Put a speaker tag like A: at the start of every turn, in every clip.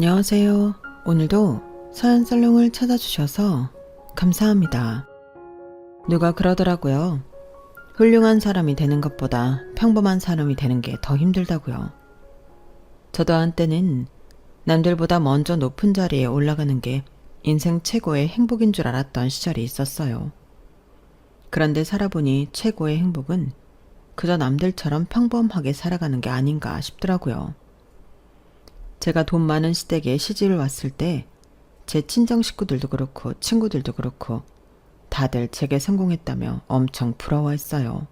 A: 안녕하세요. 오늘도 사연살롱을 찾아주셔서 감사합니다. 누가 그러더라고요. 훌륭한 사람이 되는 것보다 평범한 사람이 되는 게 더 힘들다고요. 저도 한때는 남들보다 먼저 높은 자리에 올라가는 게 인생 최고의 행복인 줄 알았던 시절이 있었어요. 그런데 살아보니 최고의 행복은 그저 남들처럼 평범하게 살아가는 게 아닌가 싶더라고요. 제가 돈 많은 시댁에 시집을 왔을 때 제 친정 식구들도 그렇고 친구들도 그렇고 다들 제게 성공했다며 엄청 부러워했어요.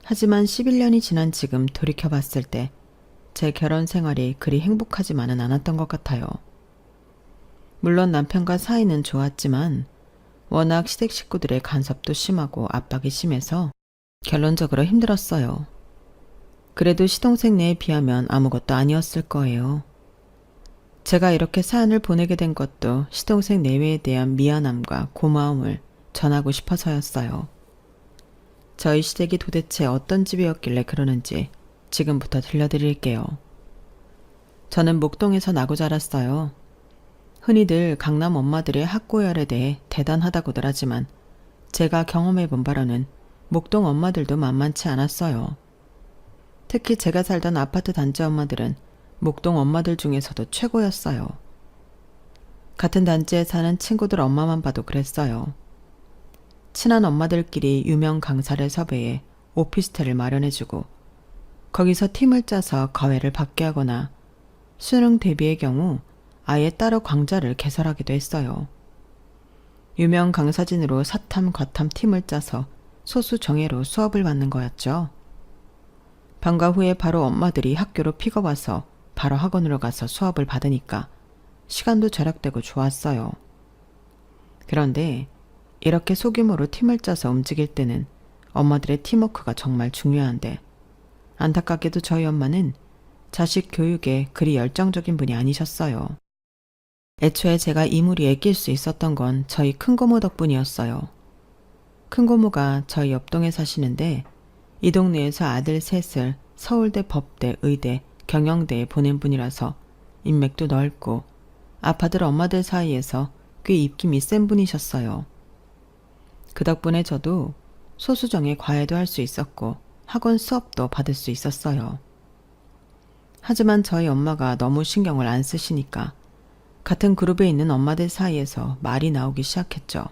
A: 하지만 11년이 지난 지금 돌이켜봤을 때 제 결혼 생활이 그리 행복하지만은 않았던 것 같아요. 물론 남편과 사이는 좋았지만 워낙 시댁 식구들의 간섭도 심하고 압박이 심해서 결론적으로 힘들었어요. 그래도 시동생 내에 비하면 아무것도 아니었을 거예요. 제가 이렇게 사연을 보내게 된 것도 시동생 내외에 대한 미안함과 고마움을 전하고 싶어서였어요. 저희 시댁이 도대체 어떤 집이었길래 그러는지 지금부터 들려드릴게요. 저는 목동에서 나고 자랐어요. 흔히들 강남 엄마들의 학고열에 대해 대단하다고들 하지만 제가 경험해본 바로는 목동 엄마들도 만만치 않았어요. 특히 제가 살던 아파트 단지 엄마들은 목동 엄마들 중에서도 최고였어요. 같은 단지에 사는 친구들 엄마만 봐도 그랬어요. 친한 엄마들끼리 유명 강사를 섭외해 오피스텔을 마련해주고 거기서 팀을 짜서 과외를 받게 하거나 수능 대비의 경우 아예 따로 강좌를 개설하기도 했어요. 유명 강사진으로 사탐, 과탐 팀을 짜서 소수 정예로 수업을 받는 거였죠. 방과 후에 바로 엄마들이 학교로 픽업와서 바로 학원으로 가서 수업을 받으니까 시간도 절약되고 좋았어요. 그런데 이렇게 소규모로 팀을 짜서 움직일 때는 엄마들의 팀워크가 정말 중요한데 안타깝게도 저희 엄마는 자식 교육에 그리 열정적인 분이 아니셨어요. 애초에 제가 이 무리에 낄 수 있었던 건 저희 큰고모 덕분이었어요. 큰고모가 저희 옆동에 사시는데 이 동네에서 아들 셋을 서울대, 법대, 의대, 경영대에 보낸 분이라서 인맥도 넓고 아파들 엄마들 사이에서 꽤 입김이 센 분이셨어요. 그 덕분에 저도 소수정예 과외도 할 수 있었고 학원 수업도 받을 수 있었어요. 하지만 저희 엄마가 너무 신경을 안 쓰시니까 같은 그룹에 있는 엄마들 사이에서 말이 나오기 시작했죠.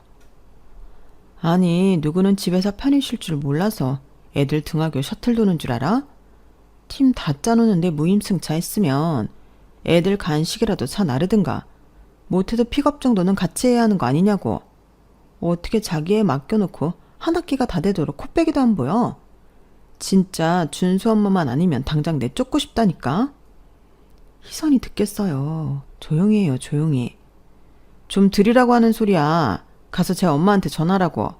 A: 아니, 누구는 집에서 편히 쉴 줄 몰라서 애들 등하교 셔틀 도는 줄 알아? 팀 다 짜놓는데 무임승차 했으면 애들 간식이라도 사 나르든가 못해도 픽업 정도는 같이 해야 하는 거 아니냐고. 어떻게 자기 애 맡겨놓고 한 학기가 다 되도록 코빼기도 안 보여. 진짜 준수 엄마만 아니면 당장 내쫓고 싶다니까. 희선이 듣겠어요. 조용히 해요, 조용히. 좀 들으라고 하는 소리야. 가서 제 엄마한테 전하라고.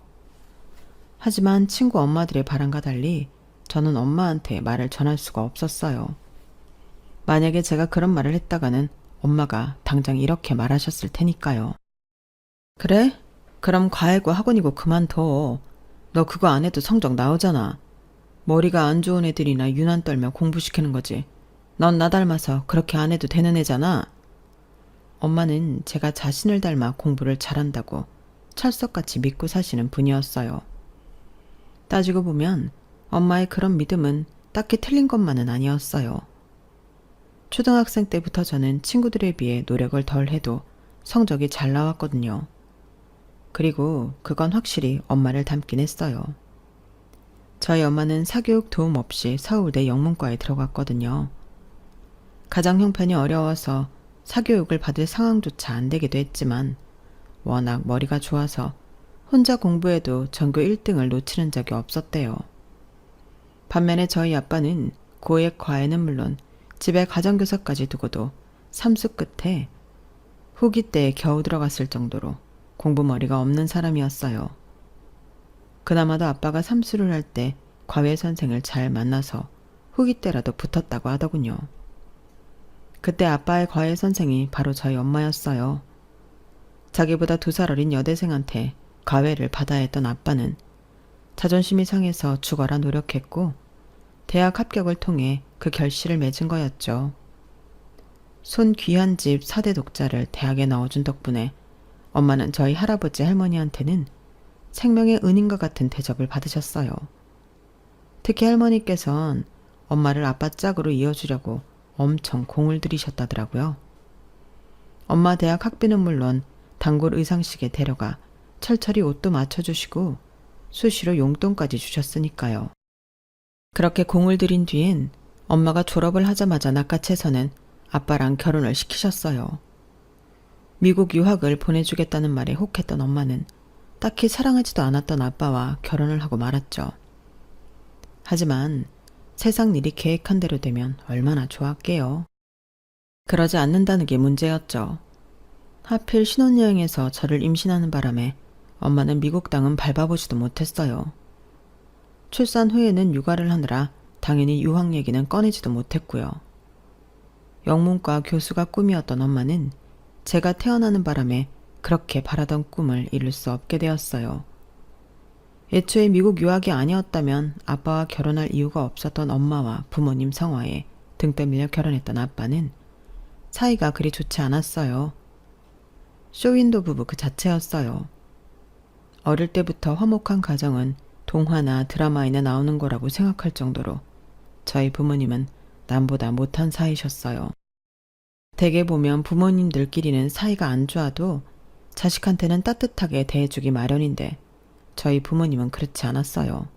A: 하지만 친구 엄마들의 바람과 달리 저는 엄마한테 말을 전할 수가 없었어요. 만약에 제가 그런 말을 했다가는 엄마가 당장 이렇게 말하셨을 테니까요. 그래? 그럼 과외고 학원이고 그만둬. 너 그거 안 해도 성적 나오잖아. 머리가 안 좋은 애들이나 유난 떨며 공부시키는 거지. 넌 나 닮아서 그렇게 안 해도 되는 애잖아. 엄마는 제가 자신을 닮아 공부를 잘한다고 철석같이 믿고 사시는 분이었어요. 따지고 보면 엄마의 그런 믿음은 딱히 틀린 것만은 아니었어요. 초등학생 때부터 저는 친구들에 비해 노력을 덜 해도 성적이 잘 나왔거든요. 그리고 그건 확실히 엄마를 닮긴 했어요. 저희 엄마는 사교육 도움 없이 서울대 영문과에 들어갔거든요. 가정 형편이 어려워서 사교육을 받을 상황조차 안 되기도 했지만 워낙 머리가 좋아서 혼자 공부해도 전교 1등을 놓치는 적이 없었대요. 반면에 저희 아빠는 고액 과외는 물론 집에 가정교사까지 두고도 삼수 끝에 후기 때에 겨우 들어갔을 정도로 공부머리가 없는 사람이었어요. 그나마도 아빠가 삼수를 할 때 과외 선생을 잘 만나서 후기 때라도 붙었다고 하더군요. 그때 아빠의 과외 선생이 바로 저희 엄마였어요. 자기보다 2살 어린 여대생한테 과외를 받아야 했던 아빠는 자존심이 상해서 죽어라 노력했고 대학 합격을 통해 그 결실을 맺은 거였죠. 손 귀한 집 4대 독자를 대학에 넣어준 덕분에 엄마는 저희 할아버지 할머니한테는 생명의 은인과 같은 대접을 받으셨어요. 특히 할머니께선 엄마를 아빠 짝으로 이어주려고 엄청 공을 들이셨다더라고요. 엄마 대학 학비는 물론 단골 의상식에 데려가 철철이 옷도 맞춰주시고 수시로 용돈까지 주셨으니까요. 그렇게 공을 들인 뒤엔 엄마가 졸업을 하자마자 낚아채서는 아빠랑 결혼을 시키셨어요. 미국 유학을 보내주겠다는 말에 혹했던 엄마는 딱히 사랑하지도 않았던 아빠와 결혼을 하고 말았죠. 하지만 세상 일이 계획한 대로 되면 얼마나 좋았게요. 그러지 않는다는 게 문제였죠. 하필 신혼여행에서 저를 임신하는 바람에 엄마는 미국 땅은 밟아보지도 못했어요. 출산 후에는 육아를 하느라 당연히 유학 얘기는 꺼내지도 못했고요. 영문과 교수가 꿈이었던 엄마는 제가 태어나는 바람에 그렇게 바라던 꿈을 이룰 수 없게 되었어요. 애초에 미국 유학이 아니었다면 아빠와 결혼할 이유가 없었던 엄마와 부모님 성화에 등 떠밀려 결혼했던 아빠는 사이가 그리 좋지 않았어요. 쇼윈도 부부 그 자체였어요. 어릴 때부터 화목한 가정은 동화나 드라마에나 나오는 거라고 생각할 정도로 저희 부모님은 남보다 못한 사이셨어요. 대개 보면 부모님들끼리는 사이가 안 좋아도 자식한테는 따뜻하게 대해주기 마련인데 저희 부모님은 그렇지 않았어요.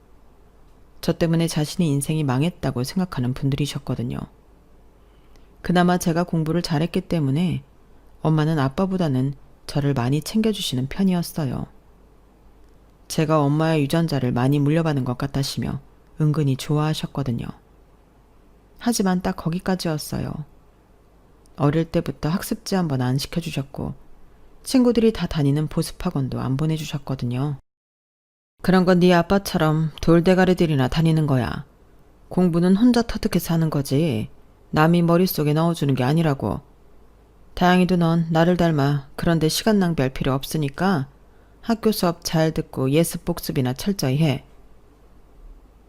A: 저 때문에 자신의 인생이 망했다고 생각하는 분들이셨거든요. 그나마 제가 공부를 잘했기 때문에 엄마는 아빠보다는 저를 많이 챙겨주시는 편이었어요. 제가 엄마의 유전자를 많이 물려받은 것 같다시며 은근히 좋아하셨거든요. 하지만 딱 거기까지였어요. 어릴 때부터 학습지 한번 안 시켜주셨고 친구들이 다 다니는 보습학원도 안 보내주셨거든요. 그런 건 네 아빠처럼 돌대가리들이나 다니는 거야. 공부는 혼자 터득해서 하는 거지 남이 머릿속에 넣어주는 게 아니라고. 다행히도 넌 나를 닮아 그런데 시간 낭비할 필요 없으니까 학교 수업 잘 듣고 예습 복습이나 철저히 해.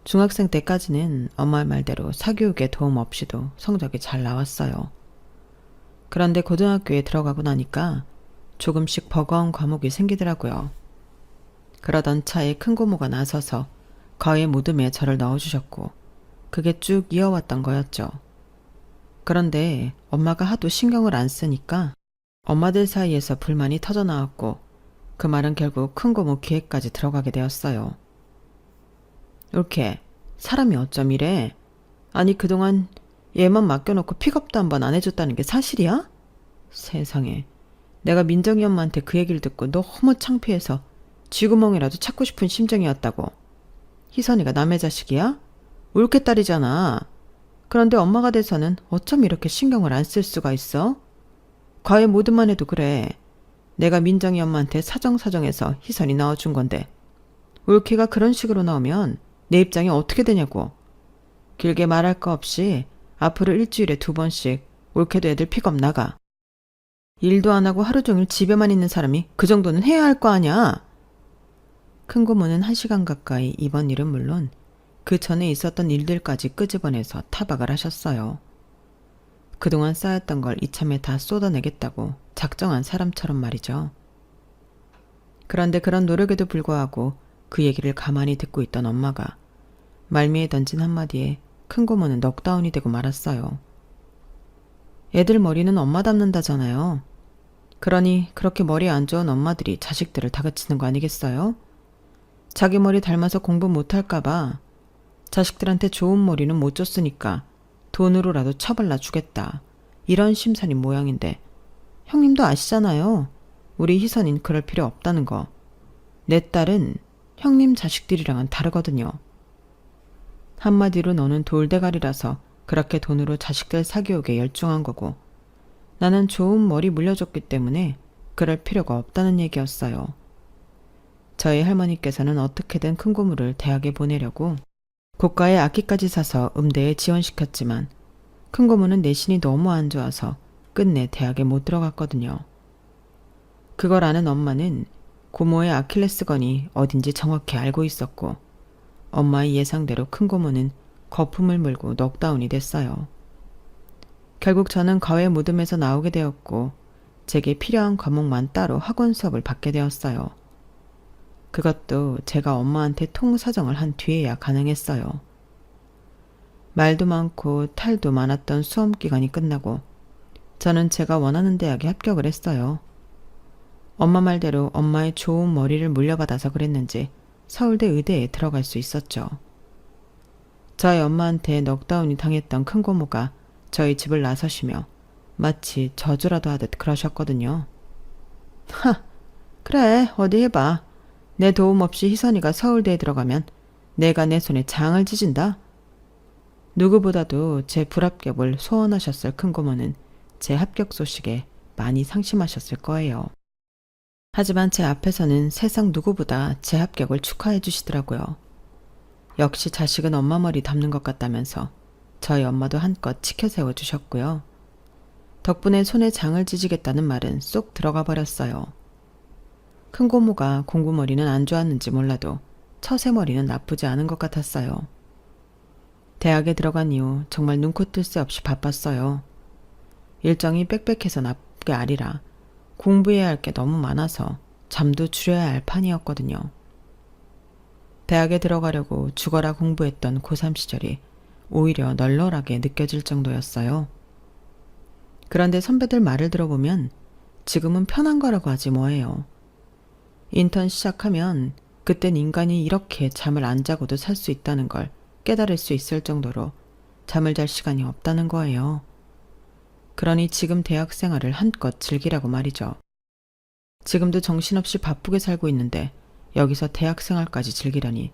A: 중학생 때까지는 엄마 말대로 사교육에 도움 없이도 성적이 잘 나왔어요. 그런데 고등학교에 들어가고 나니까 조금씩 버거운 과목이 생기더라고요. 그러던 차에 큰 고모가 나서서 거의 모둠에 저를 넣어주셨고 그게 쭉 이어왔던 거였죠. 그런데 엄마가 하도 신경을 안 쓰니까 엄마들 사이에서 불만이 터져나왔고 그 말은 결국 큰 고모 귀에까지 들어가게 되었어요. 이렇게 사람이 어쩜 이래? 아니 그동안 얘만 맡겨놓고 픽업도 한번 안 해줬다는 게 사실이야? 세상에 내가 민정이 엄마한테 그 얘기를 듣고 너무 창피해서 쥐구멍이라도 찾고 싶은 심정이었다고. 희선이가 남의 자식이야? 올케 딸이잖아. 그런데 엄마가 돼서는 어쩜 이렇게 신경을 안 쓸 수가 있어? 과외 모드만 해도 그래. 내가 민정이 엄마한테 사정사정해서 희선이 낳아준 건데 올케가 그런 식으로 나오면 내 입장이 어떻게 되냐고. 길게 말할 거 없이 앞으로 일주일에 2번씩 올케도 애들 픽업 나가. 일도 안 하고 하루 종일 집에만 있는 사람이 그 정도는 해야 할 거 아냐. 큰 고모는 1시간 가까이 이번 일은 물론 그 전에 있었던 일들까지 끄집어내서 타박을 하셨어요. 그동안 쌓였던 걸 이참에 다 쏟아내겠다고 작정한 사람처럼 말이죠. 그런데 그런 노력에도 불구하고 그 얘기를 가만히 듣고 있던 엄마가 말미에 던진 한마디에 큰 고모는 넉다운이 되고 말았어요. 애들 머리는 엄마 닮는다잖아요. 그러니 그렇게 머리 안 좋은 엄마들이 자식들을 다그치는 거 아니겠어요? 자기 머리 닮아서 공부 못할까봐 자식들한테 좋은 머리는 못 줬으니까 돈으로라도 처발라 주겠다. 이런 심산인 모양인데 형님도 아시잖아요. 우리 희선인 그럴 필요 없다는 거. 내 딸은 형님 자식들이랑은 다르거든요. 한마디로 너는 돌대가리라서 그렇게 돈으로 자식들 사교육에 열중한 거고 나는 좋은 머리 물려줬기 때문에 그럴 필요가 없다는 얘기였어요. 저희 할머니께서는 어떻게든 큰 고모를 대학에 보내려고 고가의 악기까지 사서 음대에 지원시켰지만 큰 고모는 내신이 너무 안 좋아서 끝내 대학에 못 들어갔거든요. 그걸 아는 엄마는 고모의 아킬레스건이 어딘지 정확히 알고 있었고 엄마의 예상대로 큰 고모는 거품을 물고 넉다운이 됐어요. 결국 저는 과외 무덤에서 나오게 되었고 제게 필요한 과목만 따로 학원 수업을 받게 되었어요. 그것도 제가 엄마한테 통사정을 한 뒤에야 가능했어요. 말도 많고 탈도 많았던 수험 기간이 끝나고 저는 제가 원하는 대학에 합격을 했어요. 엄마 말대로 엄마의 좋은 머리를 물려받아서 그랬는지 서울대 의대에 들어갈 수 있었죠. 저희 엄마한테 넉다운이 당했던 큰 고모가 저희 집을 나서시며 마치 저주라도 하듯 그러셨거든요. 하, 그래 어디 해봐. 내 도움 없이 희선이가 서울대에 들어가면 내가 내 손에 장을 찢은다. 누구보다도 제 불합격을 소원하셨을 큰 고모는 제 합격 소식에 많이 상심하셨을 거예요. 하지만 제 앞에서는 세상 누구보다 제 합격을 축하해 주시더라고요. 역시 자식은 엄마 머리 담는 것 같다면서 저희 엄마도 한껏 치켜세워 주셨고요. 덕분에 손에 장을 찢으겠다는 말은 쏙 들어가 버렸어요. 큰 고모가 공부머리는 안 좋았는지 몰라도 처세머리는 나쁘지 않은 것 같았어요. 대학에 들어간 이후 정말 눈코 뜰 새 없이 바빴어요. 일정이 빽빽해서 나쁘게 아니라 공부해야 할 게 너무 많아서 잠도 줄여야 할 판이었거든요. 대학에 들어가려고 죽어라 공부했던 고3 시절이 오히려 널널하게 느껴질 정도였어요. 그런데 선배들 말을 들어보면 지금은 편한 거라고 하지 뭐예요. 인턴 시작하면 그땐 인간이 이렇게 잠을 안 자고도 살 수 있다는 걸 깨달을 수 있을 정도로 잠을 잘 시간이 없다는 거예요. 그러니 지금 대학 생활을 한껏 즐기라고 말이죠. 지금도 정신없이 바쁘게 살고 있는데 여기서 대학 생활까지 즐기라니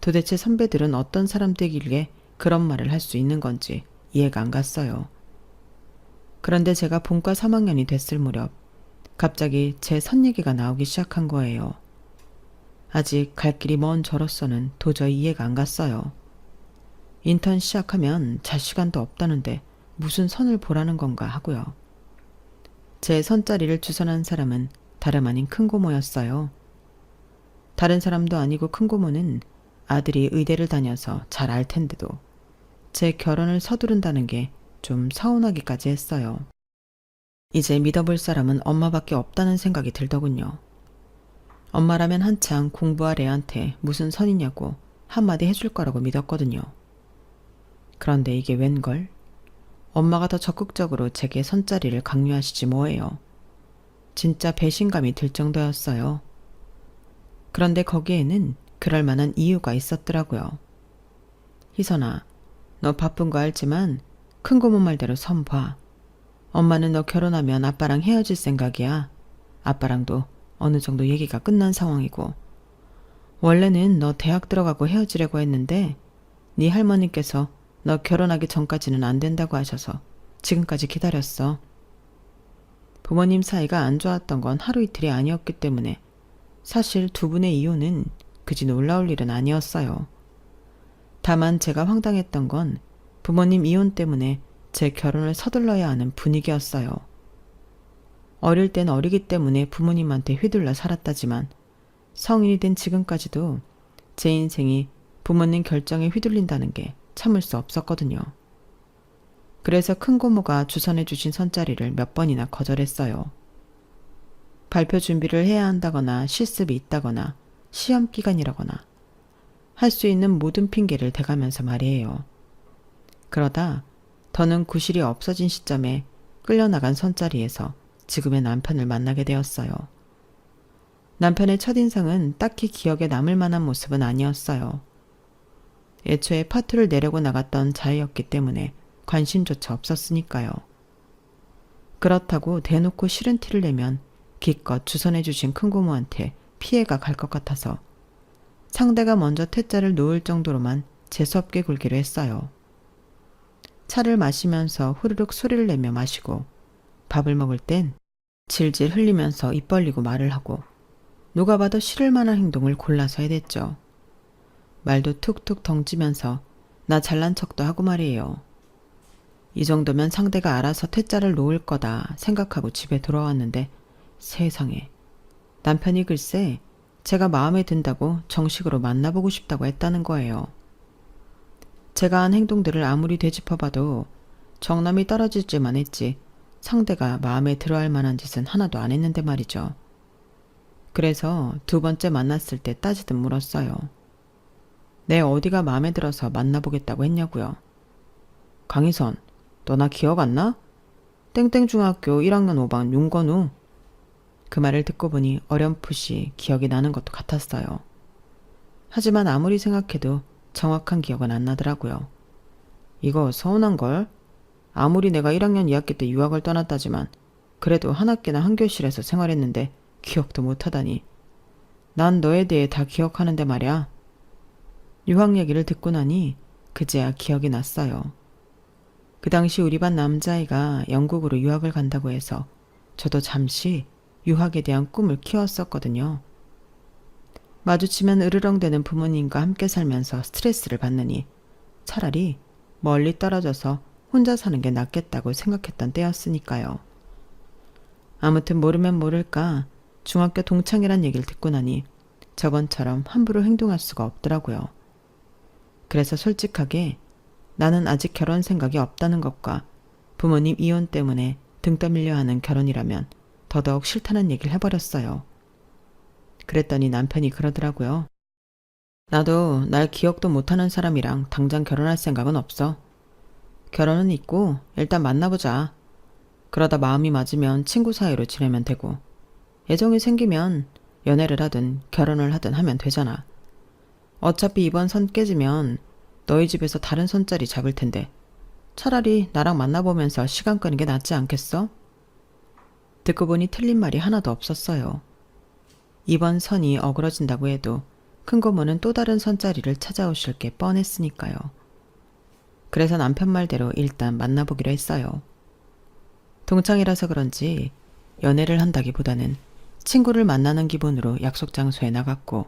A: 도대체 선배들은 어떤 사람들이길래 그런 말을 할 수 있는 건지 이해가 안 갔어요. 그런데 제가 본과 3학년이 됐을 무렵 갑자기 제 선 얘기가 나오기 시작한 거예요. 아직 갈 길이 먼 저로서는 도저히 이해가 안 갔어요. 인턴 시작하면 잘 시간도 없다는데 무슨 선을 보라는 건가 하고요. 제 선자리를 주선한 사람은 다름 아닌 큰 고모였어요. 다른 사람도 아니고 큰 고모는 아들이 의대를 다녀서 잘 알 텐데도 제 결혼을 서두른다는 게 좀 서운하기까지 했어요. 이제 믿어볼 사람은 엄마밖에 없다는 생각이 들더군요. 엄마라면 한창 공부할 애한테 무슨 선이냐고 한마디 해줄 거라고 믿었거든요. 그런데 이게 웬걸? 엄마가 더 적극적으로 제게 선자리를 강요하시지 뭐예요. 진짜 배신감이 들 정도였어요. 그런데 거기에는 그럴 만한 이유가 있었더라고요. 희선아, 너 바쁜 거 알지만 큰 고모 말대로 선 봐. 엄마는 너 결혼하면 아빠랑 헤어질 생각이야. 아빠랑도 어느 정도 얘기가 끝난 상황이고 원래는 너 대학 들어가고 헤어지려고 했는데 네 할머니께서 너 결혼하기 전까지는 안 된다고 하셔서 지금까지 기다렸어. 부모님 사이가 안 좋았던 건 하루 이틀이 아니었기 때문에 사실 두 분의 이혼은 그지 놀라울 일은 아니었어요. 다만 제가 황당했던 건 부모님 이혼 때문에 제 결혼을 서둘러야 하는 분위기였어요. 어릴 땐 어리기 때문에 부모님한테 휘둘러 살았다지만 성인이 된 지금까지도 제 인생이 부모님 결정에 휘둘린다는 게 참을 수 없었거든요. 그래서 큰 고모가 주선해 주신 선자리를 몇 번이나 거절했어요. 발표 준비를 해야 한다거나 실습이 있다거나 시험 기간이라거나 할 수 있는 모든 핑계를 대가면서 말이에요. 그러다 더는 구실이 없어진 시점에 끌려나간 선자리에서 지금의 남편을 만나게 되었어요. 남편의 첫인상은 딱히 기억에 남을 만한 모습은 아니었어요. 애초에 파투를 내려고 나갔던 자이였기 때문에 관심조차 없었으니까요. 그렇다고 대놓고 싫은 티를 내면 기껏 주선해 주신 큰고모한테 피해가 갈 것 같아서 상대가 먼저 퇴짜를 놓을 정도로만 재수없게 굴기로 했어요. 차를 마시면서 후루룩 소리를 내며 마시고 밥을 먹을 땐 질질 흘리면서 입 벌리고 말을 하고 누가 봐도 싫을 만한 행동을 골라서 해댔죠. 말도 툭툭 덩치면서 나 잘난 척도 하고 말이에요. 이 정도면 상대가 알아서 퇴짜를 놓을 거다 생각하고 집에 돌아왔는데 세상에 남편이 글쎄 제가 마음에 든다고 정식으로 만나보고 싶다고 했다는 거예요. 제가 한 행동들을 아무리 되짚어봐도 정남이 떨어질지만 했지 상대가 마음에 들어할 만한 짓은 하나도 안 했는데 말이죠. 그래서 두 번째 만났을 때 따지듯 물었어요. 내 어디가 마음에 들어서 만나보겠다고 했냐고요. 강희선, 너 나 기억 안 나? 땡땡중학교 1학년 5반 윤건우. 그 말을 듣고 보니 어렴풋이 기억이 나는 것도 같았어요. 하지만 아무리 생각해도 정확한 기억은 안 나더라고요. 이거 서운한걸? 아무리 내가 1학년 2학기 때 유학을 떠났다지만 그래도 한 학기나 한 교실에서 생활했는데 기억도 못하다니. 난 너에 대해 다 기억하는데 말이야. 유학 얘기를 듣고 나니 그제야 기억이 났어요. 그 당시 우리 반 남자아이가 영국으로 유학을 간다고 해서 저도 잠시 유학에 대한 꿈을 키웠었거든요. 마주치면 으르렁대는 부모님과 함께 살면서 스트레스를 받느니 차라리 멀리 떨어져서 혼자 사는 게 낫겠다고 생각했던 때였으니까요. 아무튼 모르면 모를까 중학교 동창이란 얘기를 듣고 나니 저번처럼 함부로 행동할 수가 없더라고요. 그래서 솔직하게 나는 아직 결혼 생각이 없다는 것과 부모님 이혼 때문에 등 떠밀려 하는 결혼이라면 더더욱 싫다는 얘기를 해버렸어요. 그랬더니 남편이 그러더라고요. 나도 날 기억도 못하는 사람이랑 당장 결혼할 생각은 없어. 결혼은 있고 일단 만나보자. 그러다 마음이 맞으면 친구 사이로 지내면 되고 애정이 생기면 연애를 하든 결혼을 하든 하면 되잖아. 어차피 이번 선 깨지면 너희 집에서 다른 선자리 잡을 텐데 차라리 나랑 만나보면서 시간 끄는 게 낫지 않겠어? 듣고 보니 틀린 말이 하나도 없었어요. 이번 선이 어그러진다고 해도 큰 고모는 또 다른 선자리를 찾아오실 게 뻔했으니까요. 그래서 남편 말대로 일단 만나보기로 했어요. 동창이라서 그런지 연애를 한다기보다는 친구를 만나는 기분으로 약속 장소에 나갔고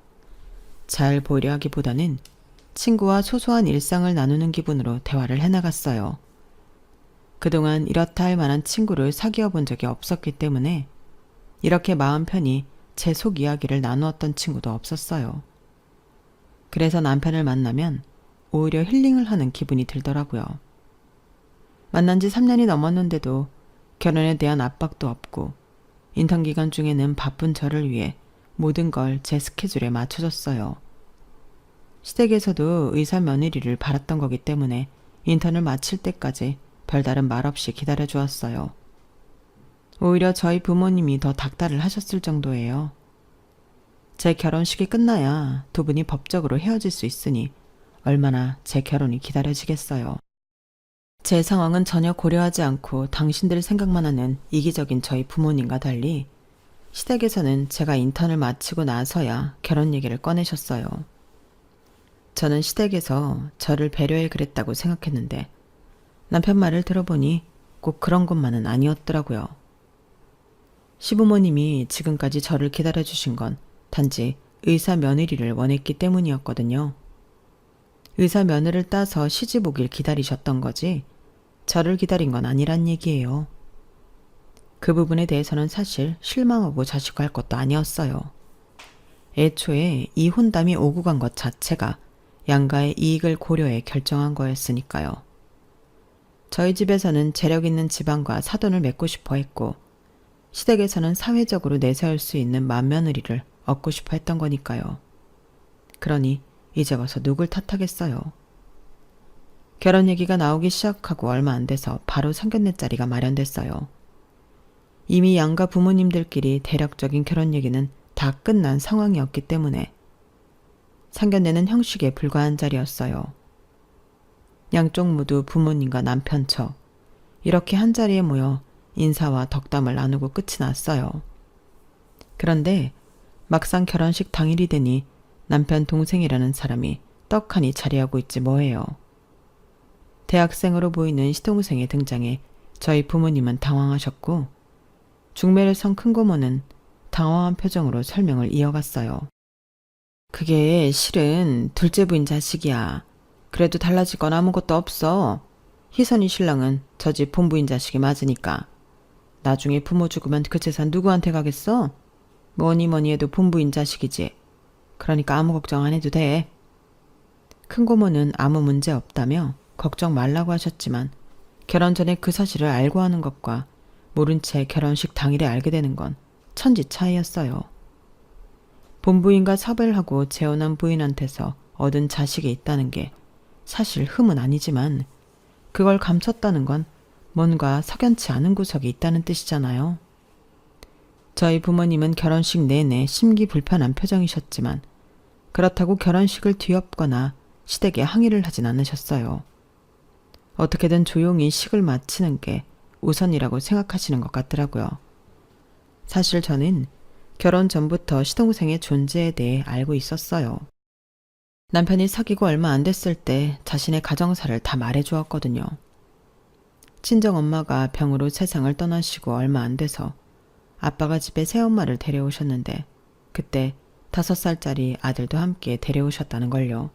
A: 잘 보이려 하기보다는 친구와 소소한 일상을 나누는 기분으로 대화를 해나갔어요. 그동안 이렇다 할 만한 친구를 사귀어 본 적이 없었기 때문에 이렇게 마음 편히 제 속 이야기를 나누었던 친구도 없었어요. 그래서 남편을 만나면 오히려 힐링을 하는 기분이 들더라고요. 만난 지 3년이 넘었는데도 결혼에 대한 압박도 없고 인턴 기간 중에는 바쁜 저를 위해 모든 걸 제 스케줄에 맞춰줬어요. 시댁에서도 의사 며느리를 바랐던 거기 때문에 인턴을 마칠 때까지 별다른 말 없이 기다려주었어요. 오히려 저희 부모님이 더 닥달을 하셨을 정도예요. 제 결혼식이 끝나야 두 분이 법적으로 헤어질 수 있으니 얼마나 제 결혼이 기다려지겠어요. 제 상황은 전혀 고려하지 않고 당신들 생각만 하는 이기적인 저희 부모님과 달리 시댁에서는 제가 인턴을 마치고 나서야 결혼 얘기를 꺼내셨어요. 저는 시댁에서 저를 배려해 그랬다고 생각했는데 남편 말을 들어보니 꼭 그런 것만은 아니었더라고요. 시부모님이 지금까지 저를 기다려주신 건 단지 의사 며느리를 원했기 때문이었거든요. 의사 면허를 따서 시집 오길 기다리셨던 거지 저를 기다린 건 아니란 얘기예요. 그 부분에 대해서는 사실 실망하고 자식할 것도 아니었어요. 애초에 이 혼담이 오고 간 것 자체가 양가의 이익을 고려해 결정한 거였으니까요. 저희 집에서는 재력 있는 집안과 사돈을 맺고 싶어 했고 시댁에서는 사회적으로 내세울 수 있는 맏며느리를 얻고 싶어 했던 거니까요. 그러니 이제 와서 누굴 탓하겠어요. 결혼 얘기가 나오기 시작하고 얼마 안 돼서 바로 상견례 자리가 마련됐어요. 이미 양가 부모님들끼리 대략적인 결혼 얘기는 다 끝난 상황이었기 때문에 상견례는 형식에 불과한 자리였어요. 양쪽 모두 부모님과 남편 저 이렇게 한자리에 모여 인사와 덕담을 나누고 끝이 났어요. 그런데 막상 결혼식 당일이 되니 남편 동생이라는 사람이 떡하니 자리하고 있지 뭐예요. 대학생으로 보이는 시동생의 등장에 저희 부모님은 당황하셨고 중매를 선 큰고모는 당황한 표정으로 설명을 이어갔어요. 그게 실은 둘째 부인 자식이야. 그래도 달라질 건 아무것도 없어. 희선이 신랑은 저 집 본부인 자식이 맞으니까. 나중에 부모 죽으면 그 재산 누구한테 가겠어? 뭐니 뭐니 해도 본부인 자식이지. 그러니까 아무 걱정 안 해도 돼. 큰고모는 아무 문제 없다며 걱정 말라고 하셨지만 결혼 전에 그 사실을 알고 하는 것과 모른 채 결혼식 당일에 알게 되는 건 천지 차이였어요. 본부인과 섭외를 하고 재혼한 부인한테서 얻은 자식이 있다는 게 사실 흠은 아니지만 그걸 감췄다는 건 뭔가 석연치 않은 구석이 있다는 뜻이잖아요. 저희 부모님은 결혼식 내내 심기불편한 표정이셨지만 그렇다고 결혼식을 뒤엎거나 시댁에 항의를 하진 않으셨어요. 어떻게든 조용히 식을 마치는 게 우선이라고 생각하시는 것 같더라고요. 사실 저는 결혼 전부터 시동생의 존재에 대해 알고 있었어요. 남편이 사귀고 얼마 안 됐을 때 자신의 가정사를 다 말해주었거든요. 친정엄마가 병으로 세상을 떠나시고 얼마 안 돼서 아빠가 집에 새엄마를 데려오셨는데 그때 5살짜리 아들도 함께 데려오셨다는 걸요.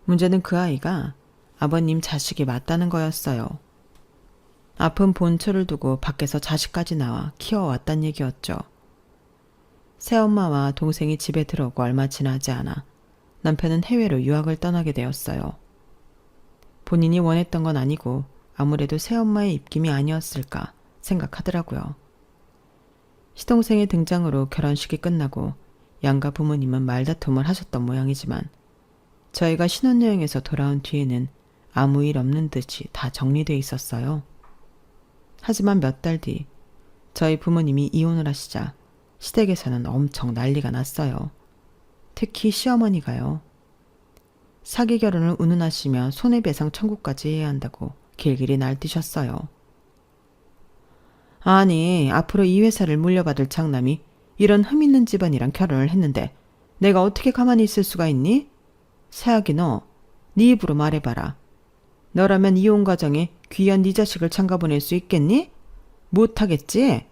A: 문제는 그 아이가 아버님 자식이 맞다는 거였어요. 아픈 본초를 두고 밖에서 자식까지 나와 키워왔단 얘기였죠. 새엄마와 동생이 집에 들어오고 얼마 지나지 않아 남편은 해외로 유학을 떠나게 되었어요. 본인이 원했던 건 아니고 아무래도 새엄마의 입김이 아니었을까 생각하더라고요. 시동생의 등장으로 결혼식이 끝나고 양가 부모님은 말다툼을 하셨던 모양이지만 저희가 신혼여행에서 돌아온 뒤에는 아무 일 없는 듯이 다 정리돼 있었어요. 하지만 몇 달 뒤 저희 부모님이 이혼을 하시자 시댁에서는 엄청 난리가 났어요. 특히 시어머니가요. 사기 결혼을 운운하시며 손해배상 청구까지 해야 한다고 길길이 날뛰셨어요. 아니, 앞으로 이 회사를 물려받을 장남이 이런 흠 있는 집안이랑 결혼을 했는데 내가 어떻게 가만히 있을 수가 있니? 새아기 너, 네 입으로 말해봐라. 너라면 이혼 과정에 귀한 네 자식을 장가보낼 수 있겠니? 못하겠지?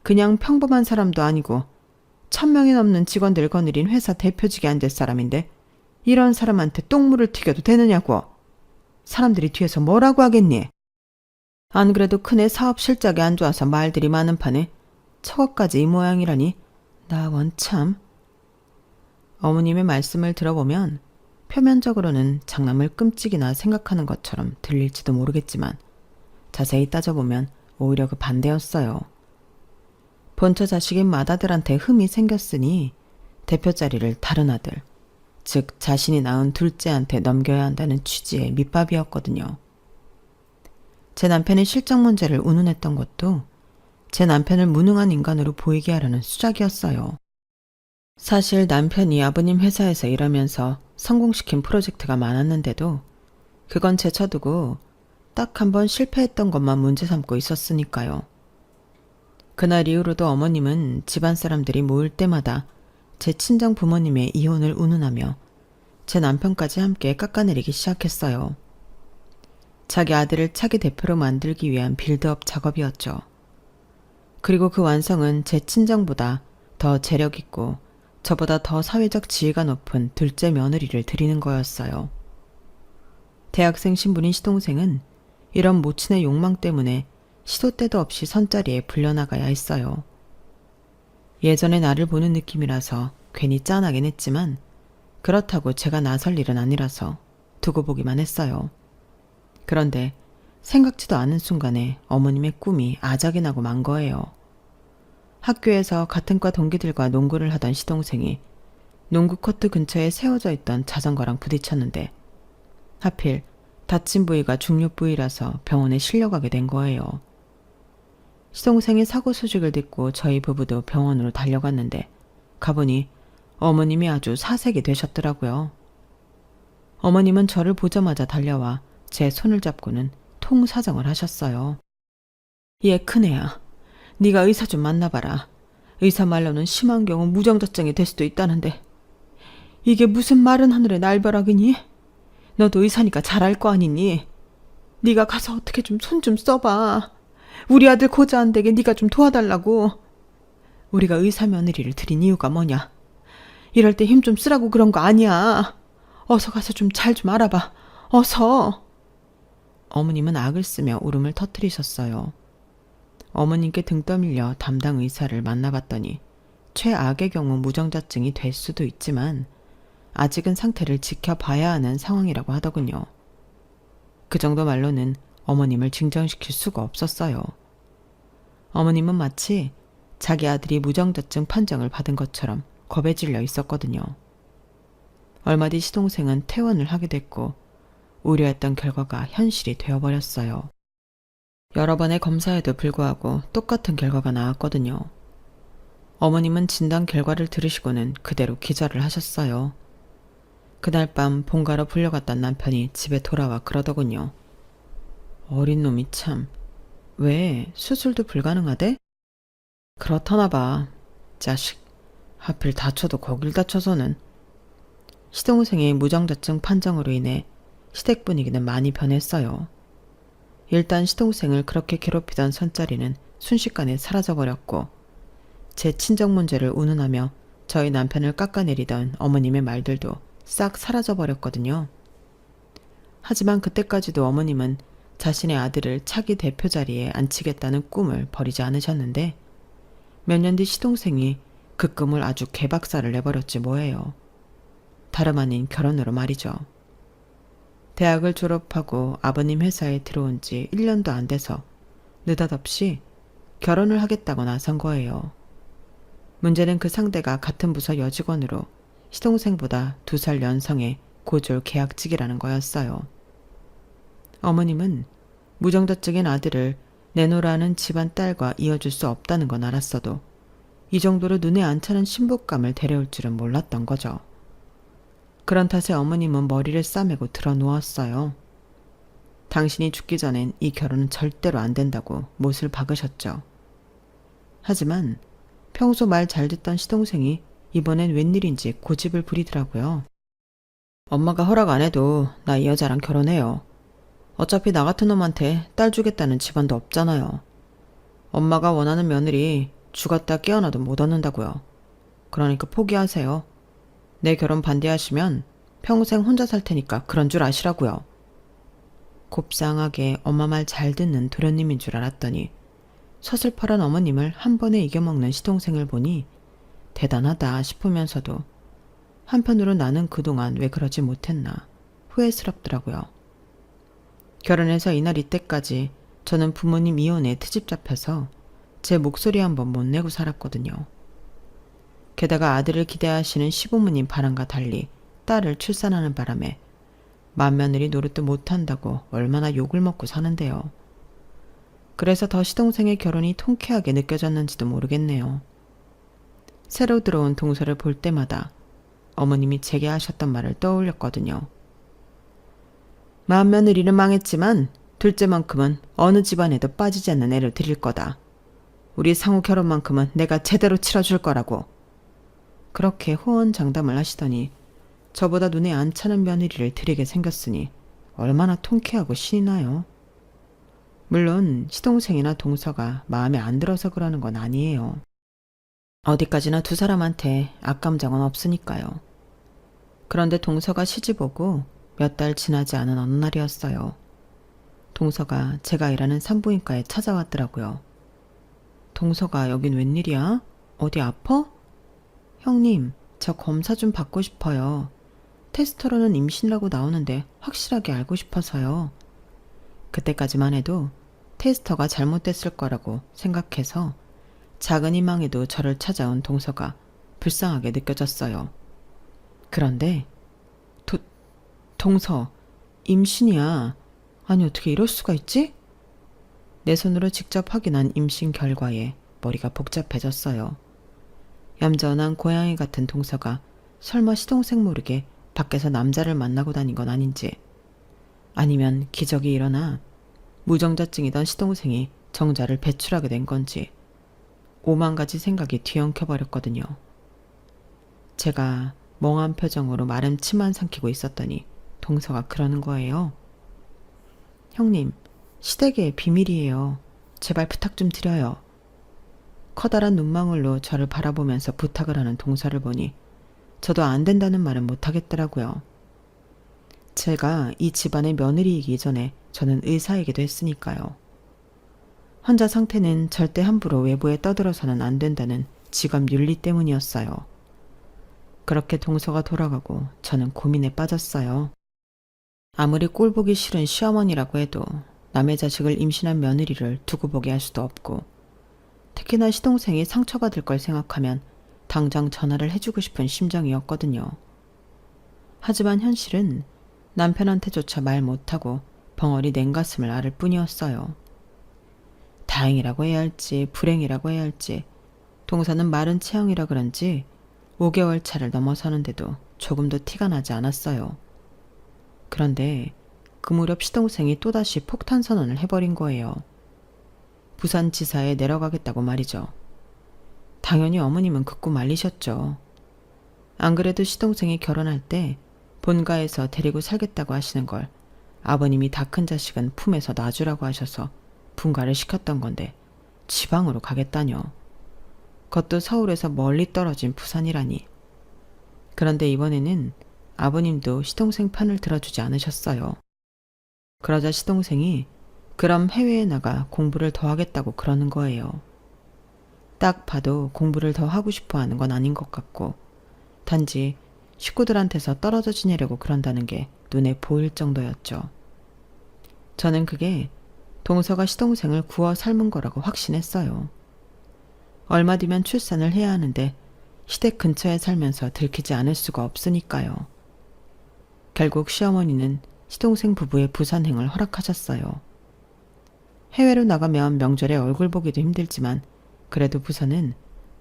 A: 그냥 평범한 사람도 아니고 1,000명이 넘는 직원들 거느린 회사 대표직에 앉을 사람인데 이런 사람한테 똥물을 튀겨도 되느냐고. 사람들이 뒤에서 뭐라고 하겠니? 안 그래도 큰애 사업 실적이 안 좋아서 말들이 많은 판에 저것까지 이 모양이라니 나 원참. 어머님의 말씀을 들어보면 표면적으로는 장남을 끔찍이나 생각하는 것처럼 들릴지도 모르겠지만 자세히 따져보면 오히려 그 반대였어요. 본처 자식인 맏아들한테 흠이 생겼으니 대표 자리를 다른 아들, 즉 자신이 낳은 둘째한테 넘겨야 한다는 취지의 밑밥이었거든요. 제 남편의 실적 문제를 운운했던 것도 제 남편을 무능한 인간으로 보이게 하려는 수작이었어요. 사실 남편이 아버님 회사에서 일하면서 성공시킨 프로젝트가 많았는데도 그건 제쳐두고 딱 한 번 실패했던 것만 문제 삼고 있었으니까요. 그날 이후로도 어머님은 집안 사람들이 모일 때마다 제 친정 부모님의 이혼을 운운하며 제 남편까지 함께 깎아내리기 시작했어요. 자기 아들을 차기 대표로 만들기 위한 빌드업 작업이었죠. 그리고 그 완성은 제 친정보다 더 재력 있고 저보다 더 사회적 지위가 높은 둘째 며느리를 들이는 거였어요. 대학생 신분인 시동생은 이런 모친의 욕망 때문에 시도 때도 없이 선자리에 불려나가야 했어요. 예전에 나를 보는 느낌이라서 괜히 짠하긴 했지만 그렇다고 제가 나설 일은 아니라서 두고 보기만 했어요. 그런데 생각지도 않은 순간에 어머님의 꿈이 아작이 나고 만 거예요. 학교에서 같은 과 동기들과 농구를 하던 시동생이 농구 코트 근처에 세워져 있던 자전거랑 부딪혔는데 하필 다친 부위가 중요 부위라서 병원에 실려가게 된 거예요. 시동생이 사고 소식을 듣고 저희 부부도 병원으로 달려갔는데 가보니 어머님이 아주 사색이 되셨더라고요. 어머님은 저를 보자마자 달려와 제 손을 잡고는 통사정을 하셨어요. 얘 큰애야. 네가 의사 좀 만나봐라. 의사 말로는 심한 경우 무정자증이 될 수도 있다는데 이게 무슨 마른 하늘의 날벼락이니? 너도 의사니까 잘 알 거 아니니? 네가 가서 어떻게 좀 손 좀 써봐. 우리 아들 고자 안 되게 네가 좀 도와달라고. 우리가 의사 며느리를 들인 이유가 뭐냐? 이럴 때 힘 좀 쓰라고 그런 거 아니야. 어서 가서 좀 잘 좀 알아봐. 어서. 어머님은 악을 쓰며 울음을 터뜨리셨어요. 어머님께 등 떠밀려 담당 의사를 만나봤더니 최악의 경우 무정자증이 될 수도 있지만 아직은 상태를 지켜봐야 하는 상황이라고 하더군요. 그 정도 말로는 어머님을 진정시킬 수가 없었어요. 어머님은 마치 자기 아들이 무정자증 판정을 받은 것처럼 겁에 질려 있었거든요. 얼마 뒤 시동생은 퇴원을 하게 됐고 우려했던 결과가 현실이 되어버렸어요. 여러 번의 검사에도 불구하고 똑같은 결과가 나왔거든요. 어머님은 진단 결과를 들으시고는 그대로 기절을 하셨어요. 그날 밤 본가로 불려갔던 남편이 집에 돌아와 그러더군요. 어린 놈이 참, 왜 수술도 불가능하대? 그렇다나 봐. 자식, 하필 다쳐도 거길 다쳐서는. 시동생의 무정자증 판정으로 인해 시댁 분위기는 많이 변했어요. 일단 시동생을 그렇게 괴롭히던 선자리는 순식간에 사라져버렸고 제 친정 문제를 운운하며 저희 남편을 깎아내리던 어머님의 말들도 싹 사라져버렸거든요. 하지만 그때까지도 어머님은 자신의 아들을 차기 대표 자리에 앉히겠다는 꿈을 버리지 않으셨는데 몇 년 뒤 시동생이 그 꿈을 아주 개박살을 내버렸지 뭐예요. 다름 아닌 결혼으로 말이죠. 대학을 졸업하고 아버님 회사에 들어온 지 1년도 안 돼서 느닷없이 결혼을 하겠다고 나선 거예요. 문제는 그 상대가 같은 부서 여직원으로 시동생보다 2살 연상의 고졸 계약직이라는 거였어요. 어머님은 무정자증인 아들을 내놓으라는 집안 딸과 이어줄 수 없다는 건 알았어도 이 정도로 눈에 안 차는 신부감을 데려올 줄은 몰랐던 거죠. 그런 탓에 어머님은 머리를 싸매고 들어 누웠어요. 당신이 죽기 전엔 이 결혼은 절대로 안 된다고 못을 박으셨죠. 하지만 평소 말 잘 듣던 시동생이 이번엔 웬일인지 고집을 부리더라고요. 엄마가 허락 안 해도 나 이 여자랑 결혼해요. 어차피 나 같은 놈한테 딸 주겠다는 집안도 없잖아요. 엄마가 원하는 며느리 죽었다 깨어나도 못 얻는다고요. 그러니까 포기하세요. 내 결혼 반대하시면 평생 혼자 살 테니까 그런 줄 아시라고요. 곱상하게 엄마 말 잘 듣는 도련님인 줄 알았더니 서슬퍼런 어머님을 한 번에 이겨먹는 시동생을 보니 대단하다 싶으면서도 한편으로 나는 그동안 왜 그러지 못했나 후회스럽더라고요. 결혼해서 이날 이때까지 저는 부모님 이혼에 트집 잡혀서 제 목소리 한번 못 내고 살았거든요. 게다가 아들을 기대하시는 시부모님 바람과 달리 딸을 출산하는 바람에 맏며느리 노릇도 못한다고 얼마나 욕을 먹고 사는데요. 그래서 더 시동생의 결혼이 통쾌하게 느껴졌는지도 모르겠네요. 새로 들어온 동서를 볼 때마다 어머님이 제게 하셨던 말을 떠올렸거든요. 맏며느리는 망했지만 둘째만큼은 어느 집안에도 빠지지 않는 애를 드릴 거다. 우리 상우 결혼만큼은 내가 제대로 치러줄 거라고. 그렇게 호언장담을 하시더니 저보다 눈에 안 차는 며느리를 드리게 생겼으니 얼마나 통쾌하고 신이 나요. 물론 시동생이나 동서가 마음에 안 들어서 그러는 건 아니에요. 어디까지나 두 사람한테 악감정은 없으니까요. 그런데 동서가 시집 오고 몇 달 지나지 않은 어느 날이었어요. 동서가 제가 일하는 산부인과에 찾아왔더라고요. 동서가 여긴 웬일이야? 어디 아파? 형님, 저 검사 좀 받고 싶어요. 테스트로는 임신이라고 나오는데 확실하게 알고 싶어서요. 그때까지만 해도 테스터가 잘못됐을 거라고 생각해서 작은 희망에도 저를 찾아온 동서가 불쌍하게 느껴졌어요. 그런데 동서, 임신이야. 아니 어떻게 이럴 수가 있지? 내 손으로 직접 확인한 임신 결과에 머리가 복잡해졌어요. 얌전한 고양이 같은 동서가 설마 시동생 모르게 밖에서 남자를 만나고 다닌 건 아닌지, 아니면 기적이 일어나 무정자증이던 시동생이 정자를 배출하게 된 건지 오만 가지 생각이 뒤엉켜버렸거든요. 제가 멍한 표정으로 마른 침만 삼키고 있었더니 동서가 그러는 거예요. 형님, 시댁의 비밀이에요. 제발 부탁 좀 드려요. 커다란 눈망울로 저를 바라보면서 부탁을 하는 동서를 보니 저도 안 된다는 말은 못하겠더라고요. 제가 이 집안의 며느리이기 전에 저는 의사이기도 했으니까요. 환자 상태는 절대 함부로 외부에 떠들어서는 안 된다는 직업 윤리 때문이었어요. 그렇게 동서가 돌아가고 저는 고민에 빠졌어요. 아무리 꼴보기 싫은 시어머니라고 해도 남의 자식을 임신한 며느리를 두고 보게 할 수도 없고, 특히나 시동생이 상처받을 걸 생각하면 당장 전화를 해주고 싶은 심정이었거든요. 하지만 현실은 남편한테조차 말 못하고 벙어리 냉가슴을 앓을 뿐이었어요. 다행이라고 해야 할지 불행이라고 해야 할지 동서는 마른 체형이라 그런지 5개월 차를 넘어서는데도 조금도 티가 나지 않았어요. 그런데 그 무렵 시동생이 또다시 폭탄 선언을 해버린 거예요. 부산지사에 내려가겠다고 말이죠. 당연히 어머님은 극구 말리셨죠. 안 그래도 시동생이 결혼할 때 본가에서 데리고 살겠다고 하시는 걸 아버님이 다 큰 자식은 품에서 놔주라고 하셔서 분가를 시켰던 건데 지방으로 가겠다뇨. 그것도 서울에서 멀리 떨어진 부산이라니. 그런데 이번에는 아버님도 시동생 편을 들어주지 않으셨어요. 그러자 시동생이 그럼 해외에 나가 공부를 더 하겠다고 그러는 거예요. 딱 봐도 공부를 더 하고 싶어 하는 건 아닌 것 같고, 단지 식구들한테서 떨어져 지내려고 그런다는 게 눈에 보일 정도였죠. 저는 그게 동서가 시동생을 구워 삶은 거라고 확신했어요. 얼마 뒤면 출산을 해야 하는데 시댁 근처에 살면서 들키지 않을 수가 없으니까요. 결국 시어머니는 시동생 부부의 부산행을 허락하셨어요. 해외로 나가면 명절에 얼굴 보기도 힘들지만 그래도 부산은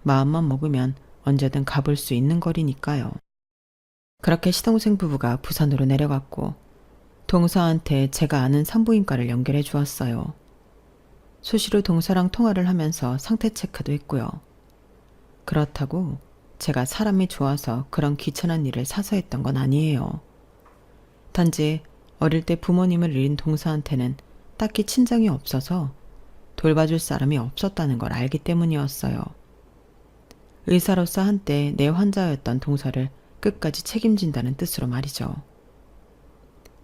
A: 마음만 먹으면 언제든 가볼 수 있는 거리니까요. 그렇게 시동생 부부가 부산으로 내려갔고 동서한테 제가 아는 산부인과를 연결해 주었어요. 수시로 동서랑 통화를 하면서 상태 체크도 했고요. 그렇다고 제가 사람이 좋아서 그런 귀찮은 일을 사서 했던 건 아니에요. 단지 어릴 때 부모님을 잃은 동서한테는 딱히 친정이 없어서 돌봐줄 사람이 없었다는 걸 알기 때문이었어요. 의사로서 한때 내 환자였던 동서를 끝까지 책임진다는 뜻으로 말이죠.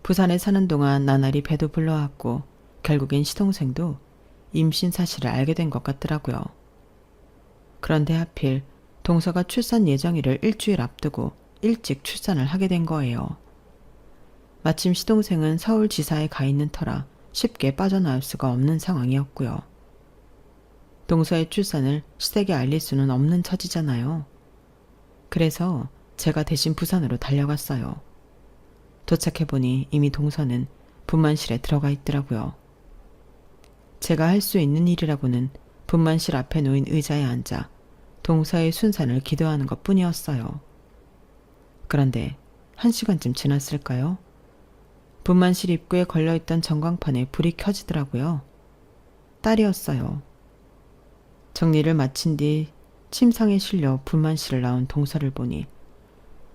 A: 부산에 사는 동안 나날이 배도 불러왔고 결국엔 시동생도 임신 사실을 알게 된 것 같더라고요. 그런데 하필 동서가 출산 예정일을 일주일 앞두고 일찍 출산을 하게 된 거예요. 마침 시동생은 서울지사에 가 있는 터라 쉽게 빠져나올 수가 없는 상황이었고요. 동서의 출산을 시댁에 알릴 수는 없는 처지잖아요. 그래서 제가 대신 부산으로 달려갔어요. 도착해보니 이미 동서는 분만실에 들어가 있더라고요. 제가 할 수 있는 일이라고는 분만실 앞에 놓인 의자에 앉아 동서의 순산을 기도하는 것 뿐이었어요. 그런데 1시간쯤 지났을까요? 분만실 입구에 걸려있던 전광판에 불이 켜지더라고요. 딸이었어요. 정리를 마친 뒤 침상에 실려 분만실을 나온 동서를 보니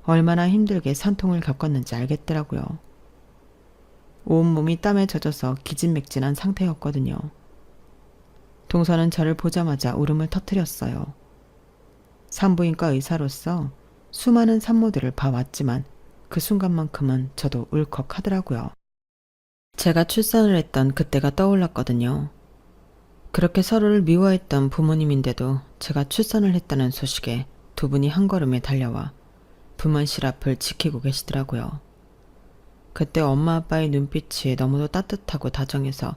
A: 얼마나 힘들게 산통을 겪었는지 알겠더라고요. 온몸이 땀에 젖어서 기진맥진한 상태였거든요. 동서는 저를 보자마자 울음을 터뜨렸어요. 산부인과 의사로서 수많은 산모들을 봐왔지만 그 순간만큼은 저도 울컥하더라고요. 제가 출산을 했던 그때가 떠올랐거든요. 그렇게 서로를 미워했던 부모님인데도 제가 출산을 했다는 소식에 두 분이 한 걸음에 달려와 분만실 앞을 지키고 계시더라고요. 그때 엄마 아빠의 눈빛이 너무도 따뜻하고 다정해서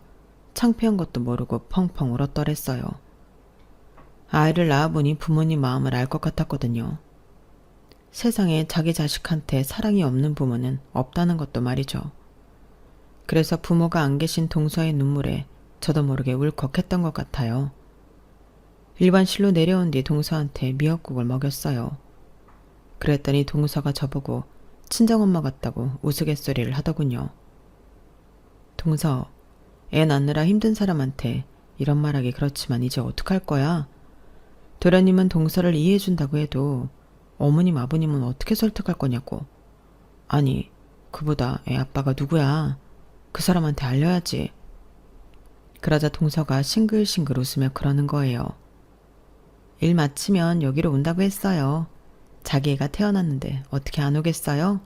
A: 창피한 것도 모르고 펑펑 울었더랬어요. 아이를 낳아보니 부모님 마음을 알 것 같았거든요. 세상에 자기 자식한테 사랑이 없는 부모는 없다는 것도 말이죠. 그래서 부모가 안 계신 동서의 눈물에 저도 모르게 울컥했던 것 같아요. 일반실로 내려온 뒤 동서한테 미역국을 먹였어요. 그랬더니 동서가 저보고 친정엄마 같다고 우스갯소리를 하더군요. 동서, 애 낳느라 힘든 사람한테 이런 말하기 그렇지만 이제 어떡할 거야? 도련님은 동서를 이해해준다고 해도 어머님 아버님은 어떻게 설득할 거냐고. 아니, 그보다 애 아빠가 누구야? 그 사람한테 알려야지. 그러자 동서가 싱글싱글 웃으며 그러는 거예요. 일 마치면 여기로 온다고 했어요. 자기 애가 태어났는데 어떻게 안 오겠어요?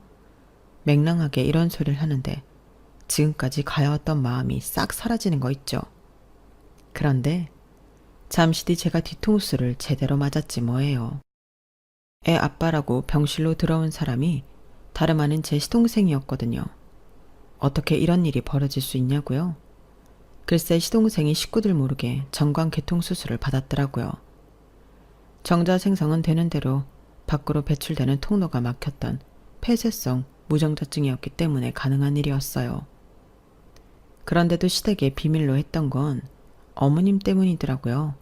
A: 맹랑하게 이런 소리를 하는데 지금까지 가여웠던 마음이 싹 사라지는 거 있죠. 그런데 잠시 뒤 제가 뒤통수를 제대로 맞았지 뭐예요. 애 아빠라고 병실로 들어온 사람이 다름 아닌 제 시동생이었거든요. 어떻게 이런 일이 벌어질 수 있냐고요? 글쎄 시동생이 식구들 모르게 정관계통 수술을 받았더라고요. 정자 생성은 되는 대로 밖으로 배출되는 통로가 막혔던 폐쇄성 무정자증이었기 때문에 가능한 일이었어요. 그런데도 시댁에 비밀로 했던 건 어머님 때문이더라고요.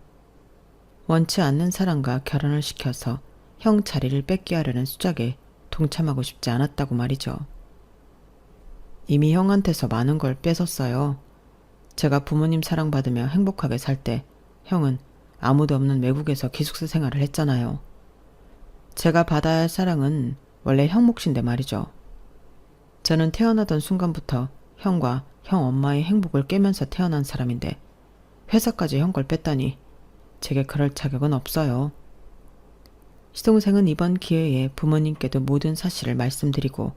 A: 원치 않는 사람과 결혼을 시켜서 형 자리를 뺏게 하려는 수작에 동참하고 싶지 않았다고 말이죠. 이미 형한테서 많은 걸 뺏었어요. 제가 부모님 사랑받으며 행복하게 살 때 형은 아무도 없는 외국에서 기숙사 생활을 했잖아요. 제가 받아야 할 사랑은 원래 형 몫인데 말이죠. 저는 태어나던 순간부터 형과 형 엄마의 행복을 깨면서 태어난 사람인데 회사까지 형 걸 뺐다니 제게 그럴 자격은 없어요. 시동생은 이번 기회에 부모님께도 모든 사실을 말씀드리고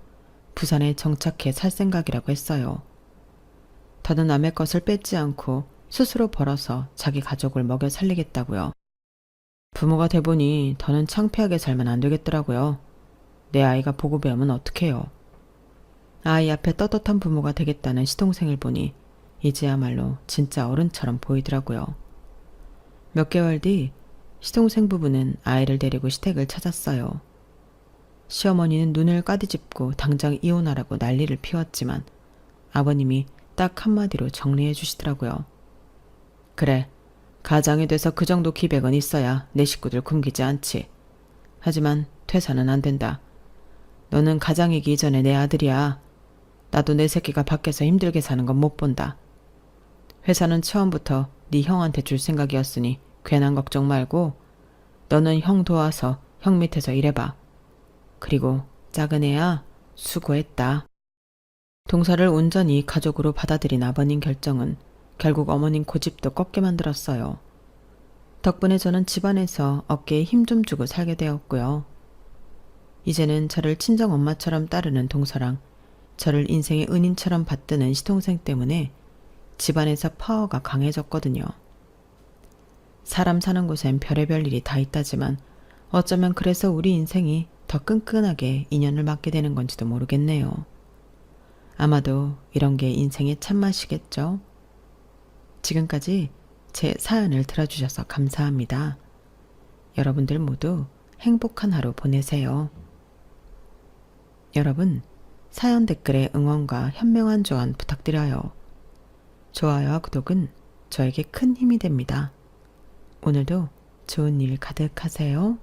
A: 부산에 정착해 살 생각이라고 했어요. 더는 남의 것을 뺏지 않고 스스로 벌어서 자기 가족을 먹여 살리겠다고요. 부모가 돼보니 더는 창피하게 살면 안 되겠더라고요. 내 아이가 보고 배우면 어떡해요. 아이 앞에 떳떳한 부모가 되겠다는 시동생을 보니 이제야말로 진짜 어른처럼 보이더라고요. 몇 개월 뒤 시동생 부부는 아이를 데리고 시댁을 찾았어요. 시어머니는 눈을 까디집고 당장 이혼하라고 난리를 피웠지만 아버님이 딱 한마디로 정리해 주시더라고요. 그래, 가장이 돼서 그 정도 기백은 있어야 내 식구들 굶기지 않지. 하지만 퇴사는 안 된다. 너는 가장이기 이전에 내 아들이야. 나도 내 새끼가 밖에서 힘들게 사는 건 못 본다. 회사는 처음부터 네 형한테 줄 생각이었으니 괜한 걱정 말고 너는 형 도와서 형 밑에서 일해봐. 그리고 작은 애야, 수고했다. 동서를 온전히 가족으로 받아들인 아버님 결정은 결국 어머님 고집도 꺾게 만들었어요. 덕분에 저는 집안에서 어깨에 힘 좀 주고 살게 되었고요. 이제는 저를 친정엄마처럼 따르는 동서랑 저를 인생의 은인처럼 받드는 시동생 때문에 집안에서 파워가 강해졌거든요. 사람 사는 곳엔 별의별 일이 다 있다지만 어쩌면 그래서 우리 인생이 더 끈끈하게 인연을 맺게 되는 건지도 모르겠네요. 아마도 이런 게 인생의 참맛이겠죠. 지금까지 제 사연을 들어주셔서 감사합니다. 여러분들 모두 행복한 하루 보내세요. 여러분, 사연 댓글에 응원과 현명한 조언 부탁드려요. 좋아요와 구독은 저에게 큰 힘이 됩니다. 오늘도 좋은 일 가득하세요.